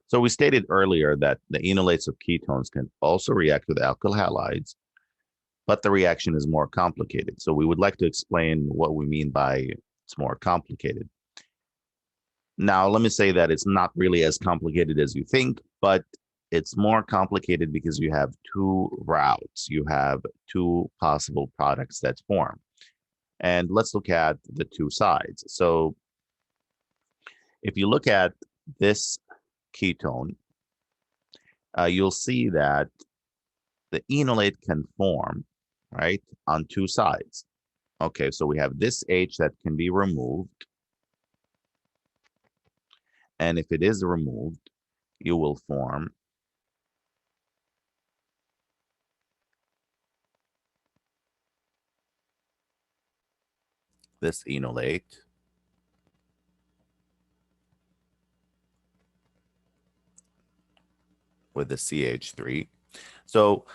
So we stated earlier that the enolates of ketones can also react with alkyl halides, but the reaction is more complicated. So we would like to explain what we mean by it's more complicated. Now, let me say that it's not really as complicated as you think, but it's more complicated because you have two routes. You have two possible products that form. And let's look at the two sides. So if you look at this ketone, you'll see that the enolate can form, right, on two sides. Okay, so we have this H that can be removed. And if it is removed, you will form this enolate with the CH3. So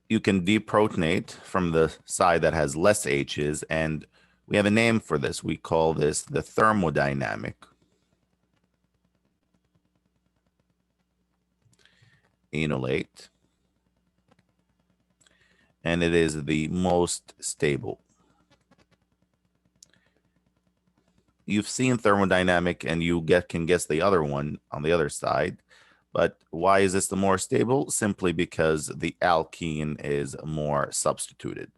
you can deprotonate from the side that has less H's, and we have a name for this. We call this the thermodynamic enolate, and it is the most stable. You've seen thermodynamic, and you can guess the other one on the other side. But why is this the more stable? Simply because the alkene is more substituted.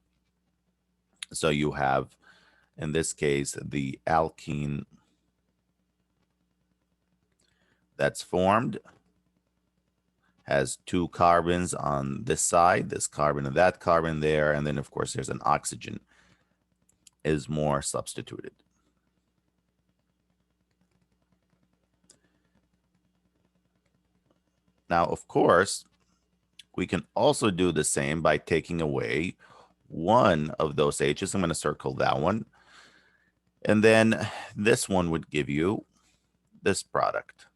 So you have, in this case, the alkene that's formed has two carbons on this side, this carbon and that carbon there, and then of course there's an oxygen is more substituted. Now, of course, we can also do the same by taking away one of those H's. I'm going to circle that one. And then this one would give you this product.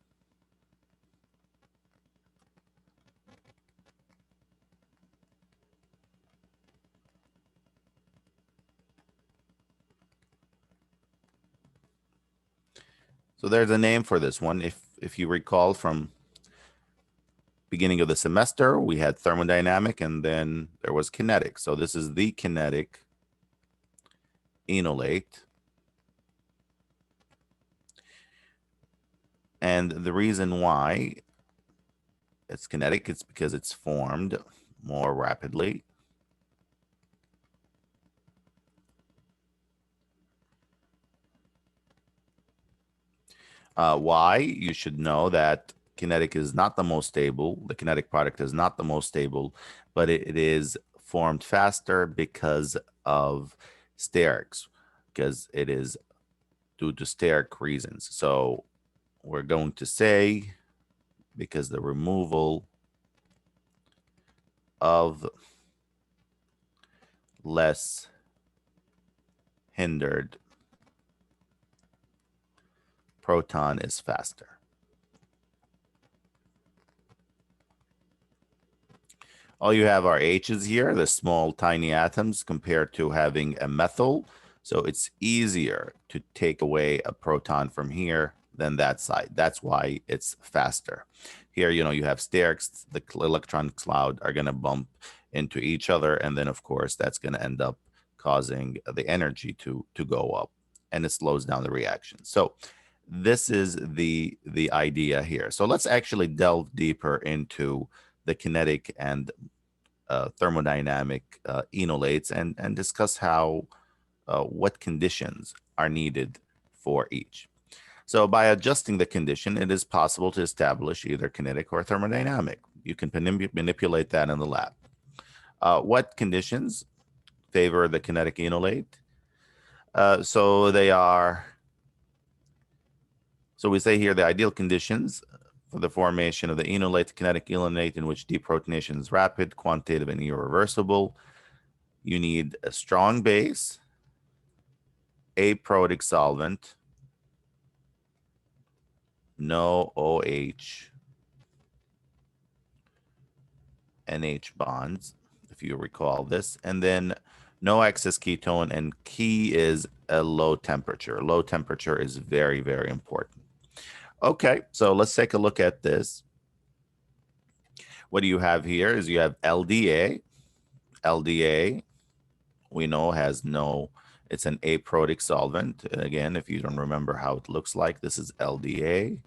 So there's a name for this one. If you recall from beginning of the semester, we had thermodynamic and then there was kinetic. So this is the kinetic enolate. And the reason why it's kinetic is because it's formed more rapidly. Why? You should know that kinetic is not the most stable. The kinetic product is not the most stable, but it is formed faster because of sterics, because it is due to steric reasons. So we're going to say because the removal of less hindered proton is faster. All you have are H's here, the small tiny atoms, compared to having a methyl. So it's easier to take away a proton from here than that side. That's why it's faster. Here, you have sterics, the electron cloud are going to bump into each other. And then, of course, that's going to end up causing the energy to go up, and it slows down the reaction. So this is the idea here. So let's actually delve deeper into the kinetic and thermodynamic enolates and discuss how what conditions are needed for each. So by adjusting the condition, it is possible to establish either kinetic or thermodynamic. You can manipulate that in the lab. What conditions favor the kinetic enolate? So we say here the ideal conditions for the formation of the enolate, kinetic enolate, in which deprotonation is rapid, quantitative, and irreversible. You need a strong base, aprotic solvent, no OH, NH bonds, if you recall this, and then no excess ketone, and key is a low temperature. Low temperature is very, very important. Okay, so let's take a look at this. what do you have here is you have LDA. LDA, we know has no, it's an aprotic solvent. And again, if you don't remember how it looks like, this is LDA.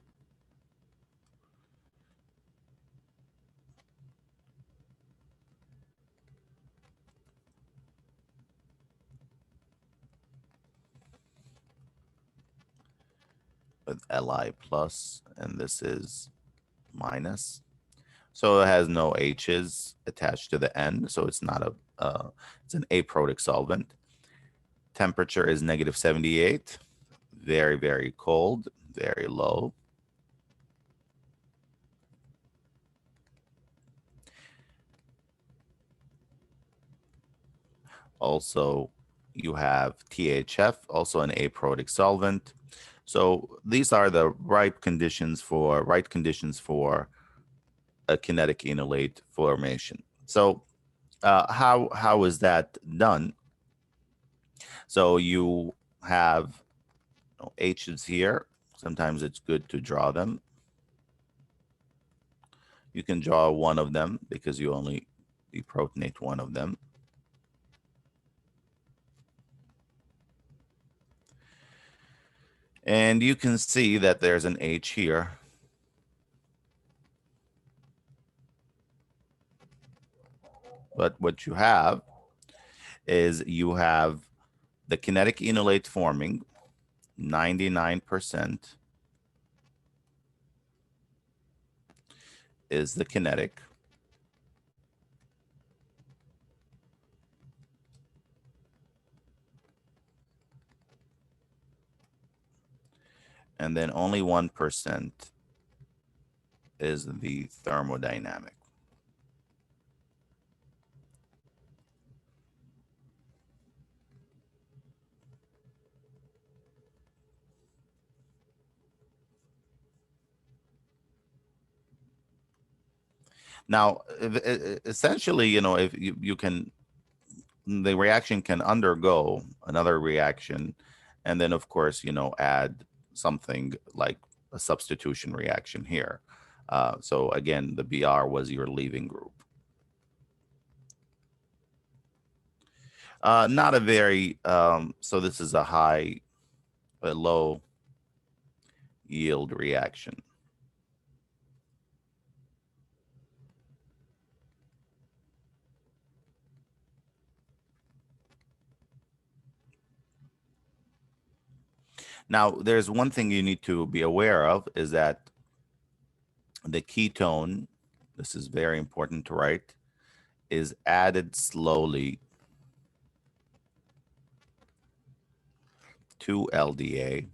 With Li plus, and this is minus. So it has no H's attached to the end, so it's not a, it's an aprotic solvent. Temperature is negative 78, very, very cold, very low. Also, you have THF, also an aprotic solvent. So these are the right conditions for a kinetic enolate formation. So how is that done? So you have H's here. Sometimes it's good to draw them. You can draw one of them because you only deprotonate one of them. And you can see that there's an H here. But what you have is you have the kinetic enolate forming 99% is the kinetic. And then only 1% is the thermodynamic. Now, essentially, if you can, the reaction can undergo another reaction, and then, of course, add something like a substitution reaction here. So again, the Br was your leaving group. Not a very, so this is a low yield reaction. Now, there's one thing you need to be aware of is that the ketone, this is very important to write, is added slowly to LDA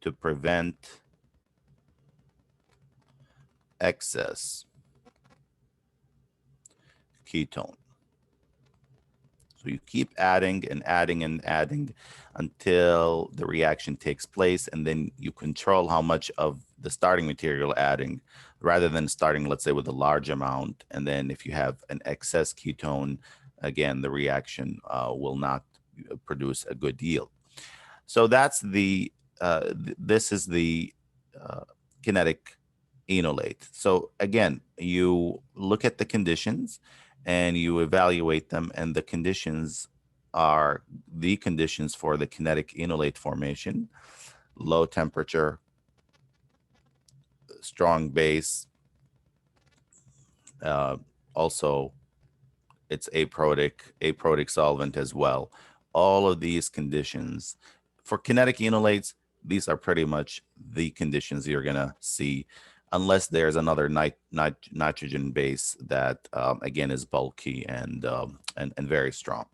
to prevent excess ketone. So you keep adding and adding and adding until the reaction takes place, and then you control how much of the starting material adding, rather than starting, let's say, with a large amount. And then if you have an excess ketone, again, the reaction will not produce a good yield. So that's this is the kinetic enolate. So again, you look at the conditions and you evaluate them, and the conditions are the conditions for the kinetic enolate formation: low temperature, strong base, also it's aprotic solvent as well. All of these conditions for kinetic enolates, these are pretty much the conditions you're gonna see, unless there's another nitrogen base that again is bulky and very strong.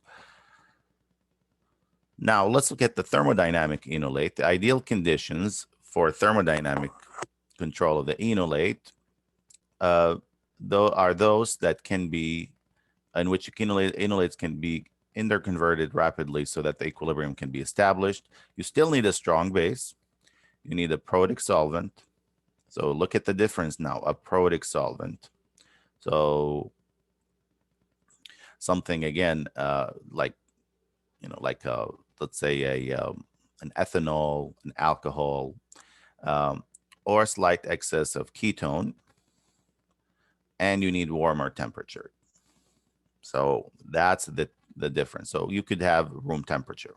Now let's look at the thermodynamic enolate. The ideal conditions for thermodynamic control of the enolate are those that can be, in which enolates can be interconverted rapidly so that the equilibrium can be established. You still need a strong base. You need a protic solvent. So look at the difference now, a protic solvent. So something again, like, let's say an ethanol, an alcohol, or slight excess of ketone, and you need warmer temperature. So that's the difference. So you could have room temperature.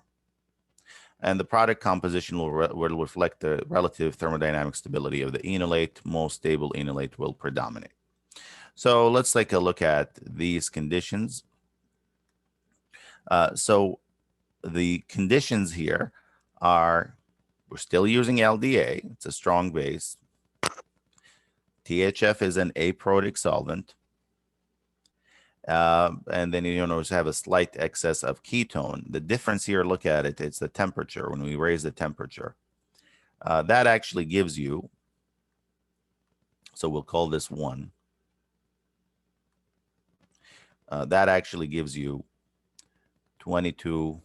And the product composition will reflect the relative thermodynamic stability of the enolate. Most stable enolate will predominate. So let's take a look at these conditions. So the conditions here are, we're still using LDA. It's a strong base. THF is an aprotic solvent. And then you notice have a slight excess of ketone. The difference here, look at it, it's the temperature. When we raise the temperature, that actually gives you, so we'll call this 1. That actually gives you 22%,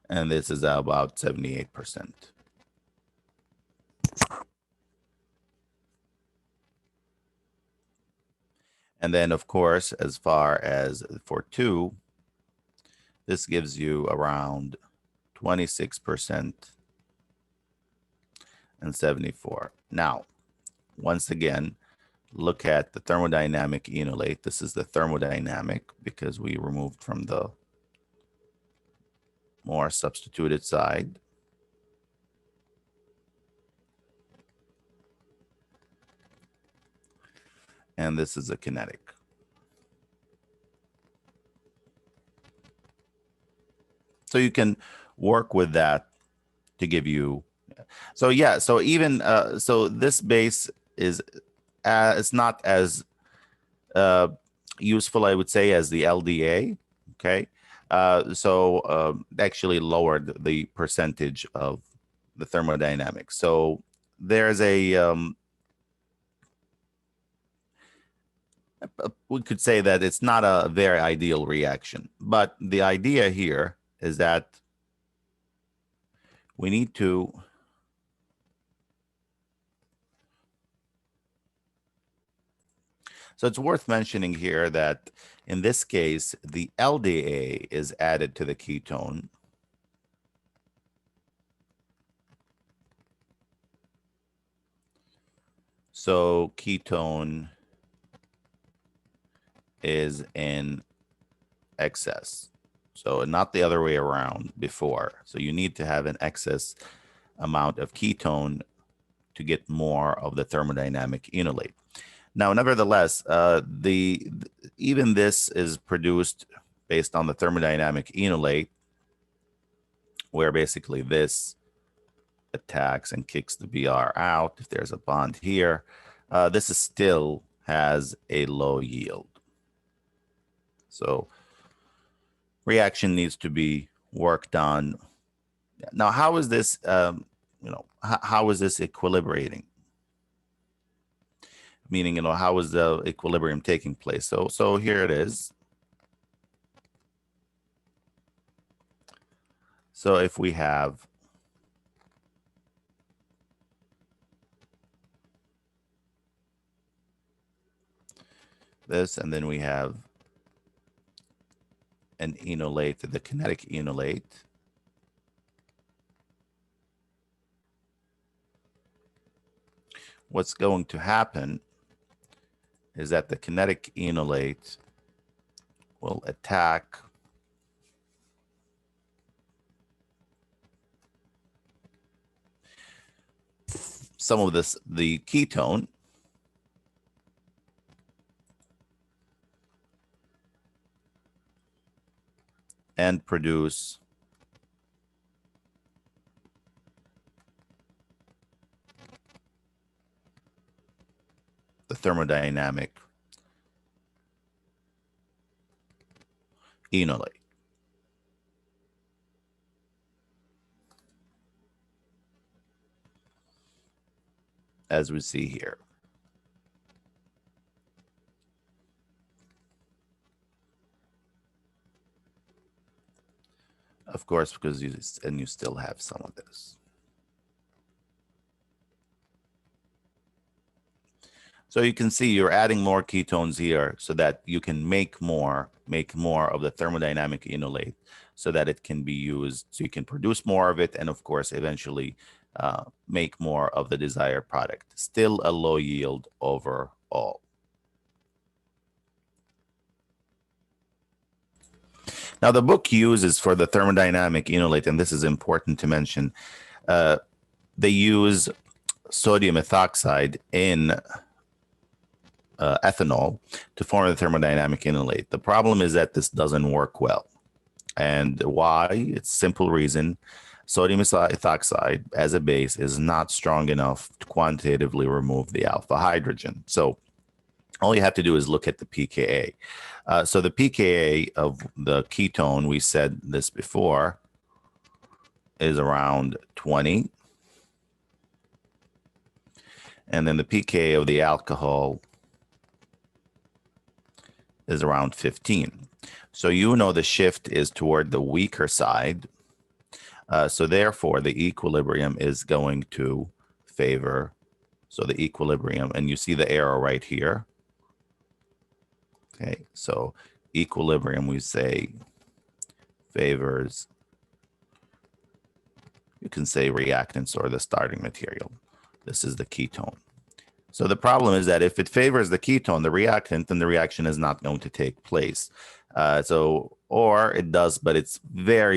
and this is about 78%. And then, of course, as far as for 2, this gives you around 26% and 74. Now, once again, look at the thermodynamic enolate. This is the thermodynamic because we removed from the more substituted side. And this is a kinetic. So you can work with that to give you. So yeah, so even so this base is it's not as useful, I would say, as the LDA. Okay, actually lowered the percentage of the thermodynamics. So there's a we could say that it's not a very ideal reaction, but the idea here is that we need to so it's worth mentioning here that in this case, the LDA is added to the ketone. So ketone is in excess. So not the other way around before. So you need to have an excess amount of ketone to get more of the thermodynamic enolate. Now, nevertheless, even this is produced based on the thermodynamic enolate, where basically this attacks and kicks the Br out. If there's a bond here, this is still has a low yield. So reaction needs to be worked on. Now, how is this, how is this equilibrating? Meaning, how is the equilibrium taking place? So here it is. So if we have this, and then we have an enolate, the kinetic enolate. What's going to happen is that the kinetic enolate will attack some of the ketone, and produce the thermodynamic enolate. As we see here. Of course, because you still have some of this. So you can see you're adding more ketones here so that you can make more of the thermodynamic enolate so that it can be used, so you can produce more of it, and of course, eventually make more of the desired product. Still a low yield overall. Now, the book uses for the thermodynamic enolate, and this is important to mention, they use sodium ethoxide in ethanol to form the thermodynamic enolate. The problem is that this doesn't work well. And why? It's simple reason. Sodium ethoxide as a base is not strong enough to quantitatively remove the alpha hydrogen. So all you have to do is look at the pKa. So the pKa of the ketone, we said this before, is around 20. And then the pKa of the alcohol is around 15. So you know the shift is toward the weaker side. So therefore, the equilibrium is going to favor, so the equilibrium, and you see the arrow right here. Okay, so equilibrium, we say, favors, you can say reactants or the starting material. This is the ketone. So the problem is that if it favors the ketone, the reactant, then the reaction is not going to take place. Or it does, but it's very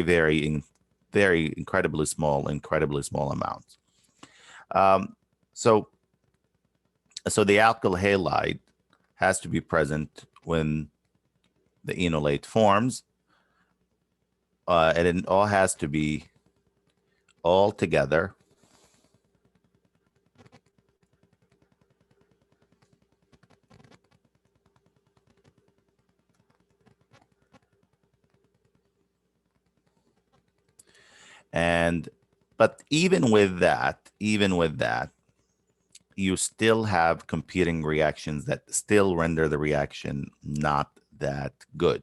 incredibly small amounts. So the alkyl halide has to be present when the enolate forms, and it all has to be all together. But even with that, you still have competing reactions that still render the reaction not that good.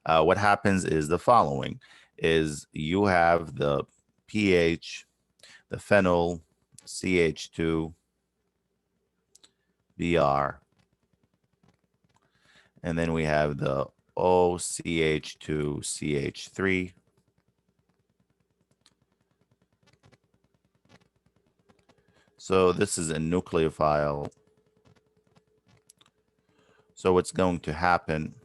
What happens is the following: is you have the pH, the phenyl, CH2, Br, and then we have the OCH2, CH3. So this is a nucleophile. So what's going to happen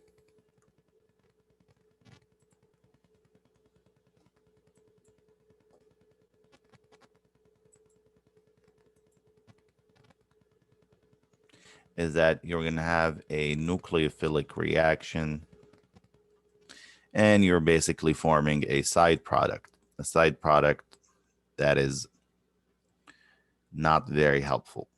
is that you're going to have a nucleophilic reaction, and you're basically forming a side product that is not very helpful.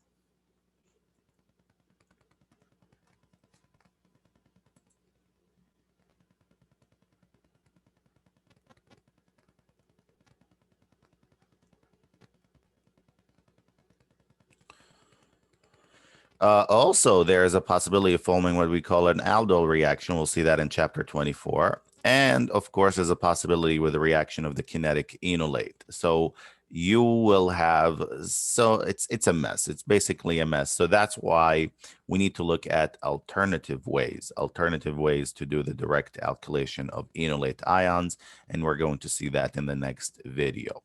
Also, there is a possibility of forming what we call an aldol reaction. We'll see that in chapter 24. And of course, there's a possibility with the reaction of the kinetic enolate. So you will have, so it's a mess. It's basically a mess. So that's why we need to look at alternative ways to do the direct alkylation of enolate ions. And we're going to see that in the next video.